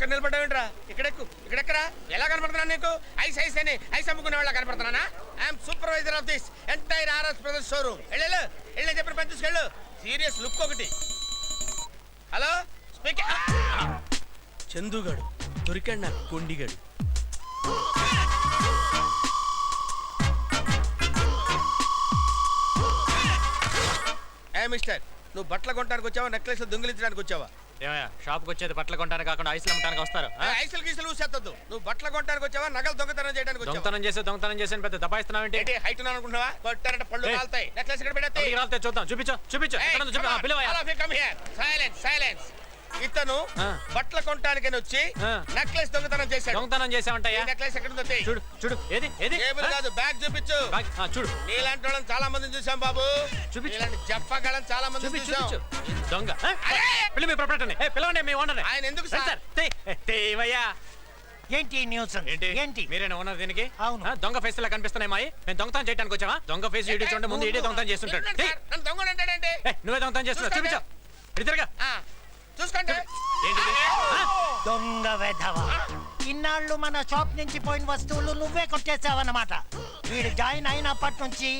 అక్కడ నిలబడ్డావేంట్రా? ఇక్కడెక్కరా. ఎలా కనపడుతున్నా నీకు? ఐస్ అని ఐస్ అమ్ముకునే వాళ్ళ కనపడుతున్నానా? I'm supervisor of this entire RS brothers showroom. వెళ్ళు చెప్పిన పని చూసుకెళ్ళు. సీరియస్ లుక్ ఒకటి. Hello speaking. చందుగాడు దొరికాడు నాకు, కొండిగాడు. ఏ మిస్టర్, నువ్వు బట్టలు కొనడానికి వచ్చావా, నెక్లెస్ దొంగిలించడానికి వచ్చావా? ఏమయ్యా షాప్కి వచ్చేది బట్టలు కొనడానికి కాకుండా ఐస్లు అమ్మడానికి వస్తారు. ఐసులు గీసులు ఊసేత్తద్దు. నువ్వు బట్టలు కొనడానికి వచ్చావా, నగలు దొంగతనం చేయడానికి వచ్చావా? దొంగతనం చేసి పెద్ద దబాయిస్తున్నావు ఏంటి? హైట్ అనుకుంటున్నావా? కొట్టారంటే పళ్ళు కాలుతాయి. నెక్లెస్ ఇక్కడ పెడతాయి. చూద్దాం. చూపించు. సైలెన్స్. ఇతను బట్టలు కొనడానికి వచ్చి నెక్లెస్ దొంగతనం చేసావంటయ్యా. నెక్లెస్ ఎక్కడ ఉందో చూడు. ఏది టేబుల్ కాదు, బ్యాగ్ చూపించు. చూడు. నీలాంటి వాళ్ళని చాలా మందిని చూసాం బాబు. ఇలాంటి జప్పగాళ్ళని చాలా మంది చూసాం. దొంగ పిలవండి మీ ఓనర్. ఆయన ఎందుకు సార్? ఏంటి న్యూస్? ఏంటి మీరేనా ఓనర్ దీనికి? అవును. దొంగ ఫేస్ లా కనిపిస్తున్నాయి మాయి. మేము దొంగతనం చేయడానికి వచ్చావా? దొంగ ఫేస్ ఇడి చూడండి, ముందు ఇడే దొంగతనం చేస్తుంటాడు. నువ్వే దొంగతనం చేస్తున్నావు. చూపించా ఇద్దరుగా చూసుకోండి. దొంగ వెధవ, ఇన్నాళ్ళు మన షాప్ నుంచి పోయిన వస్తువులు నువ్వే కొట్టేసావన్నమాట. వీడు జాయిన్ అయినప్పటి నుంచి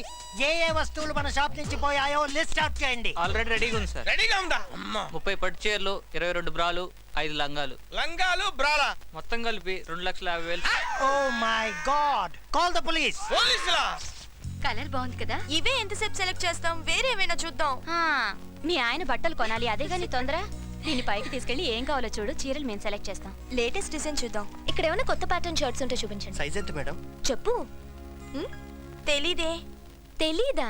ఏ వస్తువులు మన షాప్ నుంచి పోయాయో లిస్ట్ అవుట్ చేయండి. ఆల్రెడీ రెడీగా ఉంది సార్. రెడీగా ఉందా? 30 పట్టు చీరలు, 22 బ్రాలు, 5 లంగాలు బ్రాలా మొత్తం కలిపి 2,50,000. Oh my god, call the police. పోలీసులా? కలర్ బాగుంది కదా. ఇవే ఎంతసేపు సెలెక్ట్ చేస్తాం, వేరే ఏమైనా చూద్దాం. మీ ఆయన బట్టలు కొనాలి, అదే గాని తొందర. దీని పైకి తీసుకెళ్లి ఏం కావాలో చూడు, చీరలు మేము సెలెక్ట్ చేస్తాం. లేటెస్ట్ డిజైన్ చూద్దాం. ఇక్కడ ఏమైనా కొత్త ప్యాటర్న్ షర్ట్స్ ఉంటే చూపించండి. సైజ్ ఎంత మేడం? చెప్పు. తెలీదే. తెలీదా?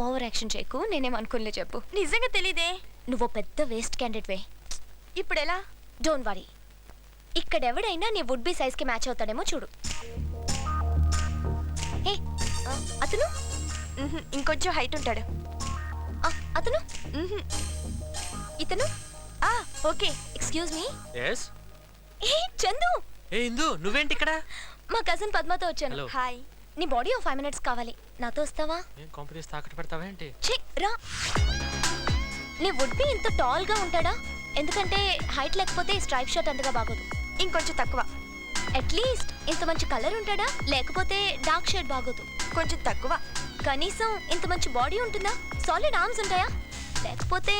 ఓవర్ యాక్షన్ చేయకు, నేనేమనుకోలే. చెప్పు. నిజంగా తెలీదే. నువ్వు పెద్ద వేస్ట్ క్యాండిడేట్ వే. ఇప్పుడు ఎలా? డోంట్ వరీ, ఇక్కడ ఎవడైనా నీ వుడ్ బి సైజ్ కి మ్యాచ్ అవుతాడేమో చూడు. ఏ అతను ఇంకొంచెం హైట్ ఉంటాడు. అతను ఇతను ఓకే. Excuse me. yes ఏ చందు. ఏ ఇందు, నువ్వేంటి ఇక్కడ? మా కజిన్ పద్మతో వచ్చాను. Hello. హాయ్. నీ బాడీ 5 minutes కావాలి, నాతో వస్తావా? ఏం కాంపిటీస్ తాకట్టు పెడతావా ఏంటి? ఛీ, రా. నీ వుడ్ బి ఇంత టాల్ గా ఉంటాడా? ఎందుకంటే హైట్ లేకపోతే స్ట్రైప్ షర్ట్ అంతగా బాగోదు. ఇంకొంచెం తక్కువ. అట్లీస్ట్ ఇంత మంచి కలర్ ఉంటాడా? లేకపోతే డార్క్ షేడ్ బాగోదు. కొంచెం తక్కువ. కనీసం ఇంత మంచి బాడీ ఉంటుందా? సాలిడ్ ఆర్మ్స్ ఉంటాయా? లేకపోతే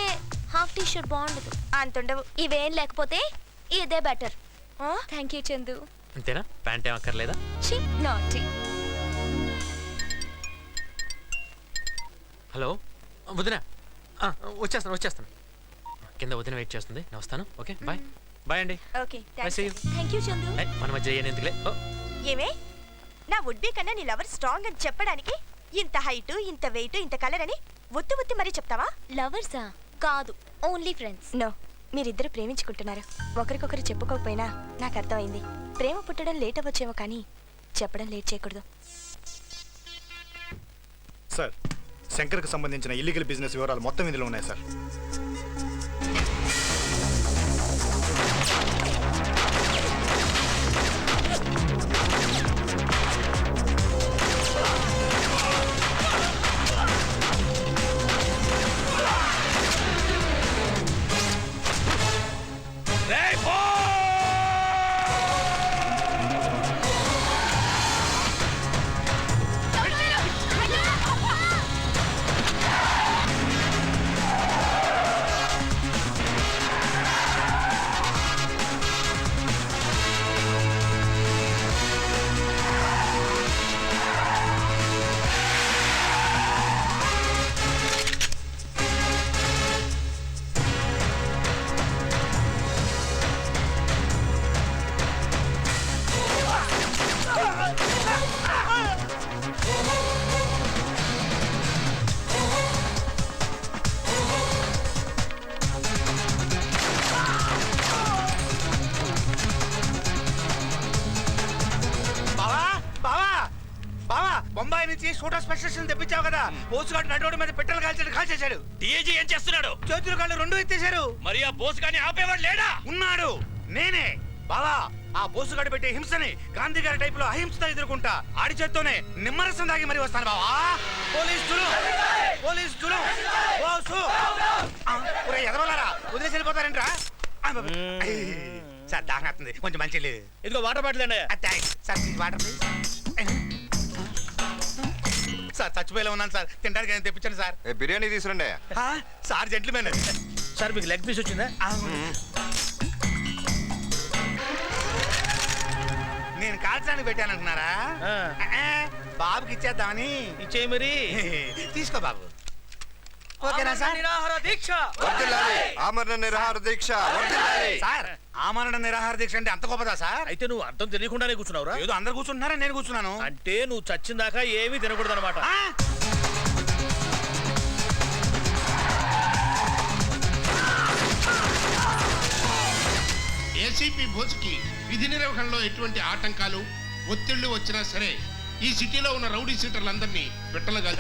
హాఫ్ టీ షర్ట్ బాగుండదు. అంతుండవు. ఇవేం లేకపోతే ఇదే బెటర్. Thank you Chandu. అంతేనా? ప్యాంట్ ఏం అక్కర్లేదా? ఛీ, నాటి. హలో వదిన, వచ్చేస్తాను. కింద వదిన వెయిట్ చేస్తుంది, నేను వస్తాను. ఓకే బాయ్ అండి. Okay, thank you Chandu. మన మధ్య ఎందుకులే. ఏమే, నా వుడ్ బి కన్నా నీ లవర్ స్ట్రాంగ్ అని చెప్పడానికి ఇంత హైట్, ఇంత వెయిట్, ఇంత కలర్ అని ఒత్తి మరీ చెప్తావా? లవర్సా? కాదు, ఓన్లీ ఫ్రెండ్స్. నో, మీరిద్దరు ప్రేమించుకుంటున్నారు. ఒకరికొకరు చెప్పుకోకపోయినా నాకు అర్థమైంది. ప్రేమ పుట్టడం లేట్ అవ్వచ్చేమో కానీ చెప్పడం లేట్ చేయకూడదు. సార్, శంకర్కి సంబంధించిన ఇల్లీగల్ బిజినెస్ వివరాలు మొత్తం ఇందులో ఉన్నాయి సార్. బొంబాయి నుంచి షూటర్ స్పెషలిస్ట్ తెప్పించావు కదా, బోసుగాడు నడవడి మీద పెట్రోల్ కాల్చేశాడు. డిఐజీ ఏం చేస్తున్నాడు? చేతులు కాళ్ళు 2 ఎత్తేశారు. మరి ఆ బోస్ గాని ఆపేవాడు లేడా? ఉన్నాడు, నేనే. బావా, ఆ బోసుగాడు పెట్టే హింసని గాంధీ గారి టైప్ లో అహింసతో ఎదుర్కొంటా. ఆడి చేత్తోనే నిమ్మరసం దాగి మరి వస్తాను బావా. పోలీసులు బోసు ఎదవలారా, వదిలేసి వెళ్ళిపోతారేంట్రా? సార్ దాహం అవుతుంది కొంచెం మంచి ఇదిగో వాటర్ బాటిల్ అండి. Thanks sir please water please sir చచ్చిపోయేలా ఉన్నాను సార్ తినడానికి నేను తెప్పించండి సార్ బిర్యానీ తీసురండి. సార్ జెంట్లమెన్ సార్ మీకు లెగ్ పీస్ వచ్చిందా? నేను కాల్చడానికి పెట్టానంటున్నారా బాబుకి ఇచ్చేద్దామని ఇచ్చేయి మరి. తీసుకో బాబు ఓకేనా సార్ వర్ధిల్లాలి. ఆమరణ నిరాహార దీక్ష వర్ధిల్లాలి. సార్ ఆమరణ నిరాహార దీక్ష అంటే అంత గొప్పదా సార్ అయితే నువ్వు అర్థం తెలియకుండానే కూర్చున్నావురా? ఏదో అందరు కూర్చుంటున్నారా నేను కూర్చున్నాను అంటే నువ్వు చచ్చిందాకా ఏమీ తినకూడదు అనమాట. ఆ? ఏసీపీ బోస్కి విధి నిర్వహణలో ఎటువంటి ఆటంకాలు ఒత్తిళ్లు వచ్చినా సరే ఈ సిటీలో ఉన్న రౌడీ సీటర్లందరినీ పెట్టలుగా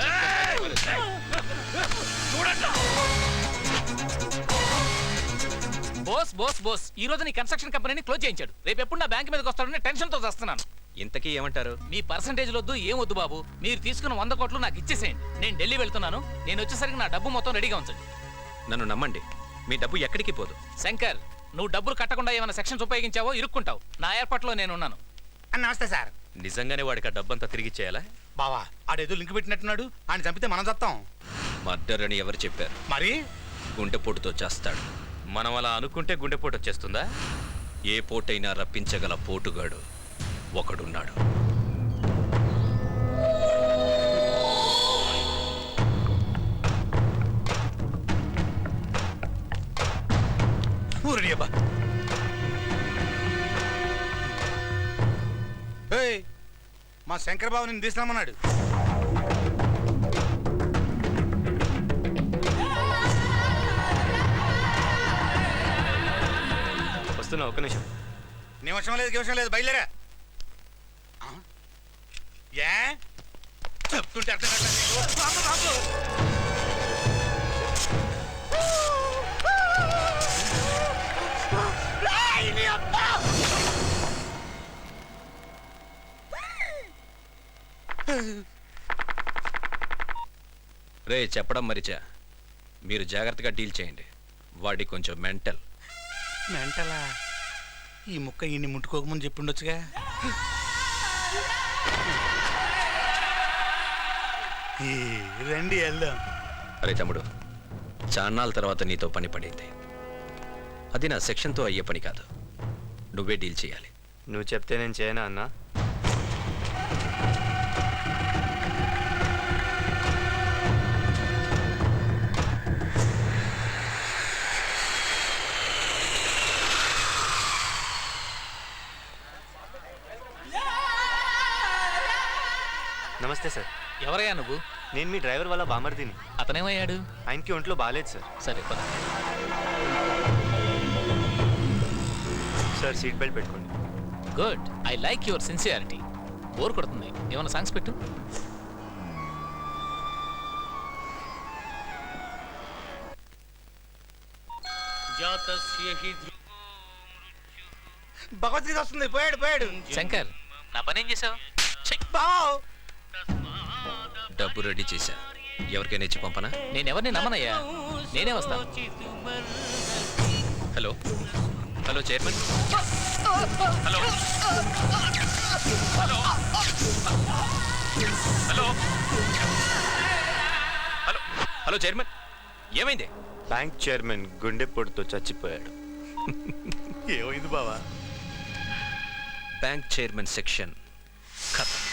బోస్ బోస్ బోస్ ఈ రోజు నీ కన్స్ట్రక్షన్ కంపెనీని క్లోజ్ చేయించాడు. రేపు ఎప్పుడు నా బ్యాంక్ మీదకి వస్తాడని టెన్షన్ తో వస్తున్నాను. ఇంతకీ ఏమంటారు? మీ పర్సంటేజ్ వద్దు, ఏం వద్దు బాబు. మీరు తీసుకున్న 100 కోట్లు నాకు ఇచ్చేసేయండి. నేను ఢిల్లీ వెళ్తున్నాను. నేను వచ్చేసరికి నా డబ్బు మొత్తం రెడీగా ఉంచండి. నన్ను నమ్మండి, మీ డబ్బు ఎక్కడికి పోదు. శంకర్, నువ్వు డబ్బులు కట్టకుండా ఏమైనా సెక్షన్స్ ఉపయోగించావో ఇరుక్కుంటావు. నా ఏర్పాట్లో నేనున్నాను. నమస్తే సార్ నిజంగానే వాడికి ఆ డబ్బంతా తిరిగి చేయాలా? బావా ఆడేదో లింక్ పెట్టినట్టున్నాడు ఆయన చంపితే మనం చస్తాం మర్డర్ అని ఎవరు చెప్పారు? మరి గుండెపోటుతో చేస్తాడు. మనం అలా అనుకుంటే గుండెపోటు వచ్చేస్తుందా? ఏ పోటైనా రప్పించగల పోటుగాడు ఒకడున్నాడు. ఊరడి అబ్బా ఏయ్, మా శంకర్ బాబు నేను తీసుకురామన్నాడు. వస్తున్నా, ఒక్క నిమిషం. నిమిషం లేదు బయలుదేరా ఆ? ఏ చెప్తుంటే అర్థం కావట్లేదు నీకు? బాబు, బాబు. ఏయ్, నీ అబ్బా! రే చెప్పడం మరిచా, మీరు జాగ్రత్తగా డీల్ చేయండి. వాడి కొంచెం మెంటల్. మెంటలా? ఈ ముక్క ఈయన్ని ముట్టుకోకముందు చెప్పుండొచ్చుగా. ఈ రండి వెళ్దాం. అరే తమ్ముడు, చాన్నాళ్ళ తర్వాత నీతో పని పడింది. అది నా సెక్షన్తో అయ్యే పని కాదు. నువ్వే డీల్ చేయాలి. నువ్వు చెప్తే నేను చేయనా అన్నా? నమస్తే సార్. ఎవరయ్యా నువ్వు? నేను మీ డ్రైవర్ వాళ్ళ బామర్దిని. అతనేమయ్యాడు? ఆయనకి ఒంట్లో బాగాలేదు సార్. సరే పద. సార్ సీట్ బెల్ట్ పెట్టుకోండి. Good, I like your sincerity. Bore కొడుతుంది, ఏమైనా సాంగ్స్ పెట్టు. భగవద్గీత వస్తుంది. పోయాడు శంకర్, నా పని ఏం చేసావు? బావ్. డబ్బు రెడీ చేశా. ఎవరికైనా ఇచ్చి పంపనా? నేనెవరిని నమ్మనయ్యా, నేనే వస్తాను. Hello hello chairman. Hello hello hello hello hello chairman, ఏమైంది? బ్యాంక్ చైర్మన్ గుండెపోటుతో చచ్చిపోయాడు. ఏమైంది బావా? బ్యాంక్ చైర్మన్ సెక్షన్ ఖతం.